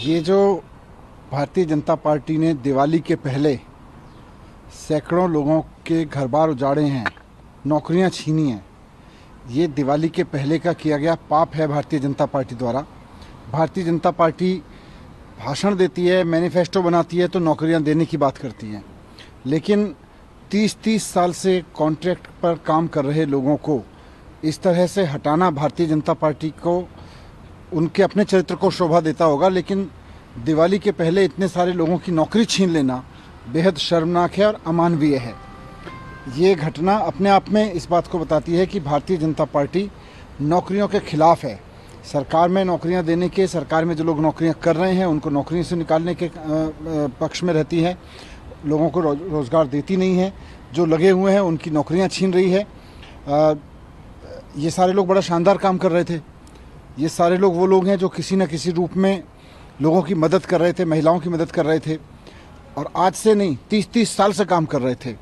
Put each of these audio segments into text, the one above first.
ये जो भारतीय जनता पार्टी ने दिवाली के पहले सैकड़ों लोगों के घर बार उजाड़े हैं, नौकरियां छीनी हैं, ये दिवाली के पहले का किया गया पाप है भारतीय जनता पार्टी द्वारा। भारतीय जनता पार्टी भाषण देती है, मैनिफेस्टो बनाती है तो नौकरियां देने की बात करती है, लेकिन 30-30 साल से कॉन्ट्रैक्ट पर काम कर रहे लोगों को इस तरह से हटाना भारतीय जनता पार्टी को उनके अपने चरित्र को शोभा देता होगा, लेकिन दिवाली के पहले इतने सारे लोगों की नौकरी छीन लेना बेहद शर्मनाक है और अमानवीय है। ये घटना अपने आप में इस बात को बताती है कि भारतीय जनता पार्टी नौकरियों के खिलाफ है। सरकार में नौकरियां देने के, सरकार में जो लोग नौकरियां कर रहे हैं उनको नौकरियों से निकालने के पक्ष में रहती है, लोगों को रोज़गार देती नहीं है, जो लगे हुए हैं उनकी नौकरियां छीन रही है। ये सारे लोग बड़ा शानदार काम कर रहे थे। ये सारे लोग वो लोग हैं जो किसी न किसी रूप में लोगों की मदद कर रहे थे, महिलाओं की मदद कर रहे थे और आज से नहीं 30-30 साल से काम कर रहे थे।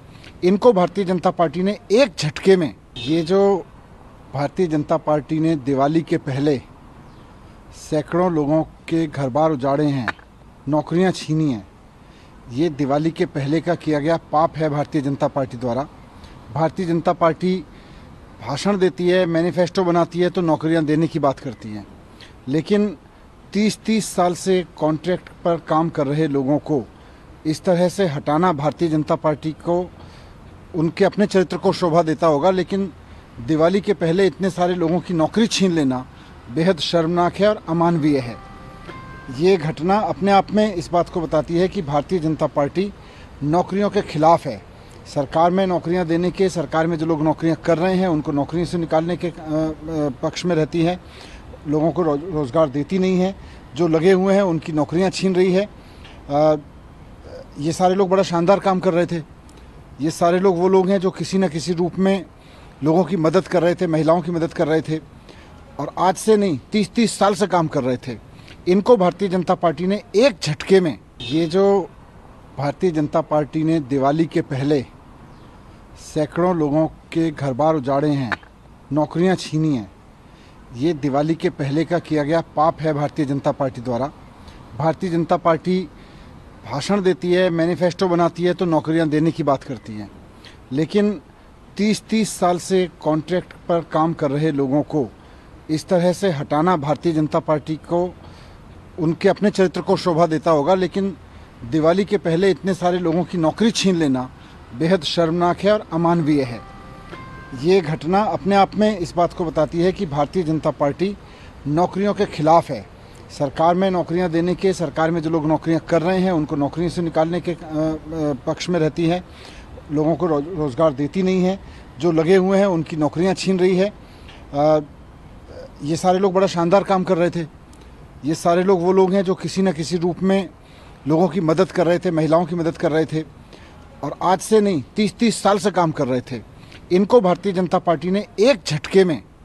इनको भारतीय जनता पार्टी ने एक झटके में, ये जो भारतीय जनता पार्टी ने दिवाली के पहले सैकड़ों लोगों के घर बार उजाड़े हैं, नौकरियां छीनी हैं, ये दिवाली के पहले का किया गया पाप है भारतीय जनता पार्टी द्वारा। भारतीय जनता पार्टी भाषण देती है, मैनिफेस्टो बनाती है तो नौकरियां देने की बात करती है, लेकिन 30-30 साल से कॉन्ट्रैक्ट पर काम कर रहे लोगों को इस तरह से हटाना भारतीय जनता पार्टी को उनके अपने चरित्र को शोभा देता होगा, लेकिन दिवाली के पहले इतने सारे लोगों की नौकरी छीन लेना बेहद शर्मनाक है और अमानवीय है। ये घटना अपने आप में इस बात को बताती है कि भारतीय जनता पार्टी नौकरियों के खिलाफ है। सरकार में नौकरियां देने के, सरकार में जो लोग नौकरियां कर रहे हैं उनको नौकरियों से निकालने के पक्ष में रहती है, लोगों को रोज़गार देती नहीं है, जो लगे हुए हैं उनकी नौकरियां छीन रही है। ये सारे लोग बड़ा शानदार काम कर रहे थे। ये सारे लोग वो लोग हैं जो किसी न किसी रूप में लोगों की मदद कर रहे थे, महिलाओं की मदद कर रहे थे और आज से नहीं 30-30 साल से काम कर रहे थे। इनको भारतीय जनता पार्टी ने एक झटके में, ये जो भारतीय जनता पार्टी ने दिवाली के पहले सैकड़ों लोगों के घर बार उजाड़े हैं, नौकरियां छीनी हैं, ये दिवाली के पहले का किया गया पाप है भारतीय जनता पार्टी द्वारा। भारतीय जनता पार्टी भाषण देती है, मैनिफेस्टो बनाती है तो नौकरियां देने की बात करती है, लेकिन 30-30 साल से कॉन्ट्रैक्ट पर काम कर रहे लोगों को इस तरह से हटाना भारतीय जनता पार्टी को उनके अपने चरित्र को शोभा देता होगा, लेकिन दिवाली के पहले इतने सारे लोगों की नौकरी छीन लेना बेहद शर्मनाक है और अमानवीय है। ये घटना अपने आप में इस बात को बताती है कि भारतीय जनता पार्टी नौकरियों के खिलाफ है। सरकार में नौकरियां देने के, सरकार में जो लोग नौकरियां कर रहे हैं उनको नौकरियों से निकालने के पक्ष में रहती है, लोगों को रोज़गार देती नहीं है, जो लगे हुए हैं उनकी नौकरियां छीन रही है। ये सारे लोग बड़ा शानदार काम कर रहे थे। ये सारे लोग वो लोग हैं जो किसी न किसी रूप में लोगों की मदद कर रहे थे, महिलाओं की मदद कर रहे थे और आज से नहीं 30-30 साल से काम कर रहे थे। इनको भारतीय जनता पार्टी ने एक झटके में